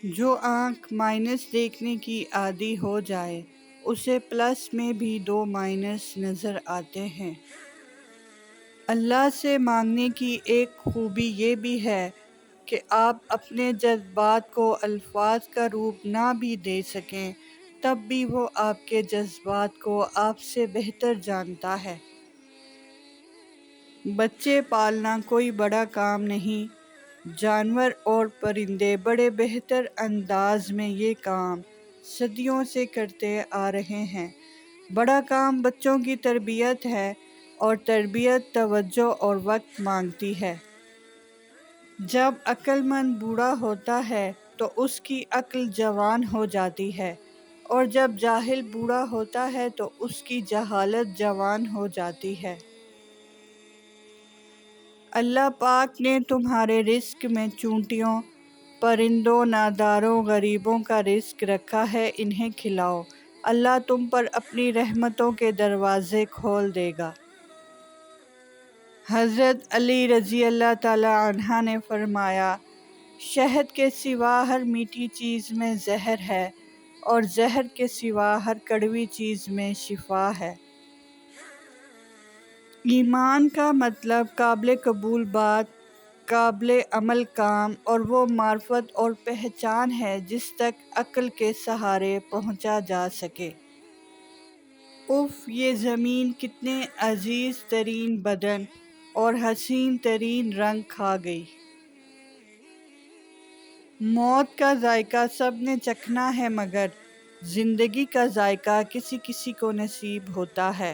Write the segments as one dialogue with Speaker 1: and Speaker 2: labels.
Speaker 1: جو آنکھ مائنس دیکھنے کی عادی ہو جائے اسے پلس میں بھی 2 مائنس نظر آتے ہیں۔ اللہ سے مانگنے کی ایک خوبی یہ بھی ہے کہ آپ اپنے جذبات کو الفاظ کا روپ نہ بھی دے سکیں تب بھی وہ آپ کے جذبات کو آپ سے بہتر جانتا ہے۔ بچے پالنا کوئی بڑا کام نہیں، جانور اور پرندے بڑے بہتر انداز میں یہ کام صدیوں سے کرتے آ رہے ہیں۔ بڑا کام بچوں کی تربیت ہے اور تربیت توجہ اور وقت مانگتی ہے۔ جب عقل مند بوڑھا ہوتا ہے تو اس کی عقل جوان ہو جاتی ہے، اور جب جاہل بوڑھا ہوتا ہے تو اس کی جہالت جوان ہو جاتی ہے۔ اللہ پاک نے تمہارے رزق میں چونٹیوں، پرندوں، ناداروں، غریبوں کا رزق رکھا ہے، انہیں کھلاؤ۔ اللہ تم پر اپنی رحمتوں کے دروازے کھول دے گا۔ حضرت علی رضی اللہ تعالیٰ عنہ نے فرمایا، شہد کے سوا ہر میٹھی چیز میں زہر ہے اور زہر کے سوا ہر کڑوی چیز میں شفا ہے۔ ایمان کا مطلب قابل قبول بات، قابل عمل کام، اور وہ معرفت اور پہچان ہے جس تک عقل کے سہارے پہنچا جا سکے۔ اف یہ زمین کتنے عزیز ترین بدن اور حسین ترین رنگ کھا گئی۔ موت کا ذائقہ سب نے چکھنا ہے مگر زندگی کا ذائقہ کسی کسی کو نصیب ہوتا ہے۔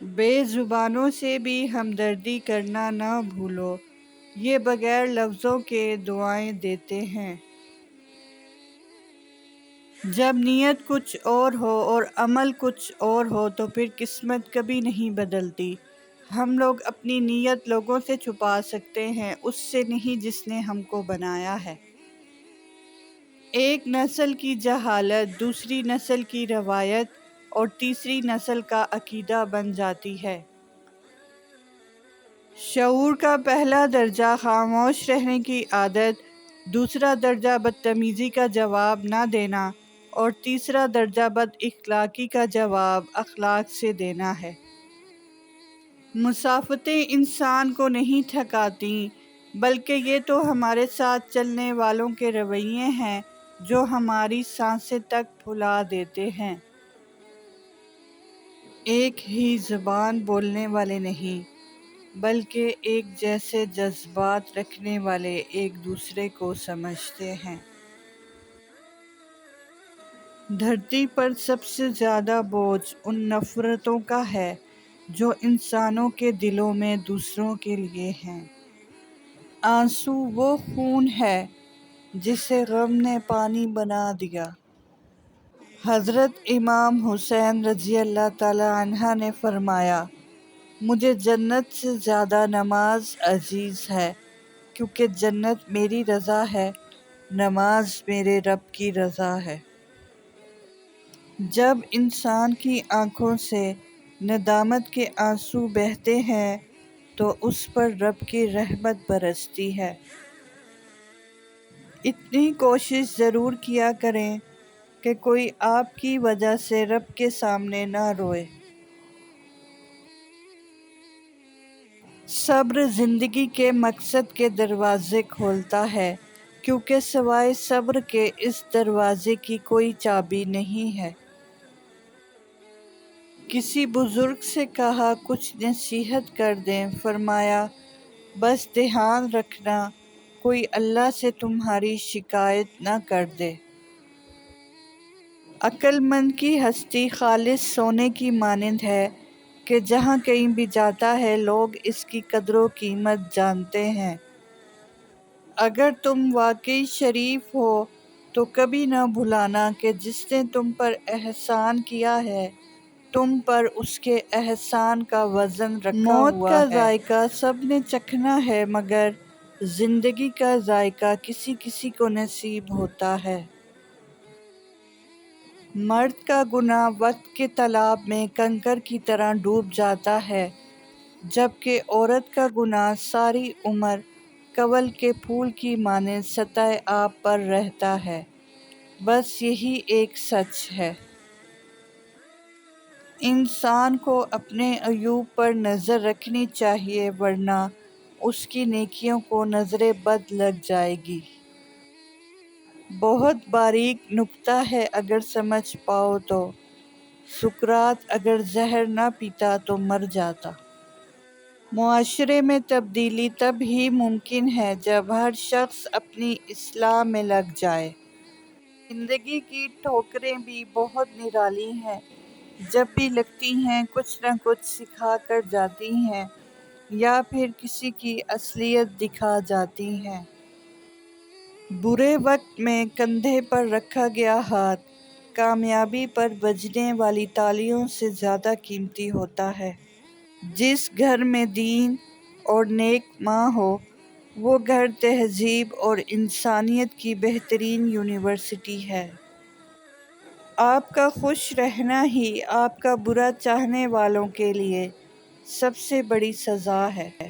Speaker 1: بے زبانوں سے بھی ہمدردی کرنا نہ بھولو، یہ بغیر لفظوں کے دعائیں دیتے ہیں۔ جب نیت کچھ اور ہو اور عمل کچھ اور ہو تو پھر قسمت کبھی نہیں بدلتی۔ ہم لوگ اپنی نیت لوگوں سے چھپا سکتے ہیں، اس سے نہیں جس نے ہم کو بنایا ہے۔ ایک نسل کی جہالت دوسری نسل کی روایت اور تیسری نسل کا عقیدہ بن جاتی ہے۔ شعور کا پہلا درجہ خاموش رہنے کی عادت، دوسرا درجہ بدتمیزی کا جواب نہ دینا اور تیسرا درجہ بد اخلاقی کا جواب اخلاق سے دینا ہے۔ مسافتیں انسان کو نہیں تھکاتیں، بلکہ یہ تو ہمارے ساتھ چلنے والوں کے رویے ہیں جو ہماری سانسیں تک پھلا دیتے ہیں۔ ایک ہی زبان بولنے والے نہیں، بلکہ ایک جیسے جذبات رکھنے والے ایک دوسرے کو سمجھتے ہیں۔ دھرتی پر سب سے زیادہ بوجھ ان نفرتوں کا ہے جو انسانوں کے دلوں میں دوسروں کے لیے ہیں۔ آنسو وہ خون ہے جسے غم نے پانی بنا دیا۔ حضرت امام حسین رضی اللہ تعالیٰ عنہ نے فرمایا، مجھے جنت سے زیادہ نماز عزیز ہے، کیونکہ جنت میری رضا ہے، نماز میرے رب کی رضا ہے۔ جب انسان کی آنکھوں سے ندامت کے آنسو بہتے ہیں تو اس پر رب کی رحمت برستی ہے۔ اتنی کوشش ضرور کیا کریں کہ کوئی آپ کی وجہ سے رب کے سامنے نہ روئے۔ صبر زندگی کے مقصد کے دروازے کھولتا ہے، کیونکہ سوائے صبر کے اس دروازے کی کوئی چابی نہیں ہے۔ کسی بزرگ سے کہا، کچھ نصیحت کر دیں، فرمایا، بس دھیان رکھنا کوئی اللہ سے تمہاری شکایت نہ کر دے۔ عقل مند کی ہستی خالص سونے کی مانند ہے کہ جہاں کہیں بھی جاتا ہے لوگ اس کی قدر و قیمت جانتے ہیں۔ اگر تم واقعی شریف ہو تو کبھی نہ بھولانا کہ جس نے تم پر احسان کیا ہے تم پر اس کے احسان کا وزن رکھا ہوا ہے۔ موت کا ذائقہ سب نے چکھنا ہے مگر زندگی کا ذائقہ کسی کسی کو نصیب ہوتا ہے۔ مرد کا گناہ وقت کے تالاب میں کنکر کی طرح ڈوب جاتا ہے، جبکہ عورت کا گناہ ساری عمر کنول کے پھول کی مانند سطح آب پر رہتا ہے۔ بس یہی ایک سچ ہے۔ انسان کو اپنے عیوب پر نظر رکھنی چاہیے، ورنہ اس کی نیکیوں کو نظر بد لگ جائے گی۔ بہت باریک نکتہ ہے اگر سمجھ پاؤ تو، سقراط اگر زہر نہ پیتا تو مر جاتا۔ معاشرے میں تبدیلی تب ہی ممکن ہے جب ہر شخص اپنی اصلاح میں لگ جائے۔ زندگی کی ٹھوکریں بھی بہت نرالی ہیں، جب بھی لگتی ہیں کچھ نہ کچھ سکھا کر جاتی ہیں یا پھر کسی کی اصلیت دکھا جاتی ہیں۔ برے وقت میں کندھے پر رکھا گیا ہاتھ کامیابی پر بجنے والی تالیوں سے زیادہ قیمتی ہوتا ہے۔ جس گھر میں دین اور نیک ماں ہو، وہ گھر تہذیب اور انسانیت کی بہترین یونیورسٹی ہے۔ آپ کا خوش رہنا ہی آپ کا برا چاہنے والوں کے لیے سب سے بڑی سزا ہے۔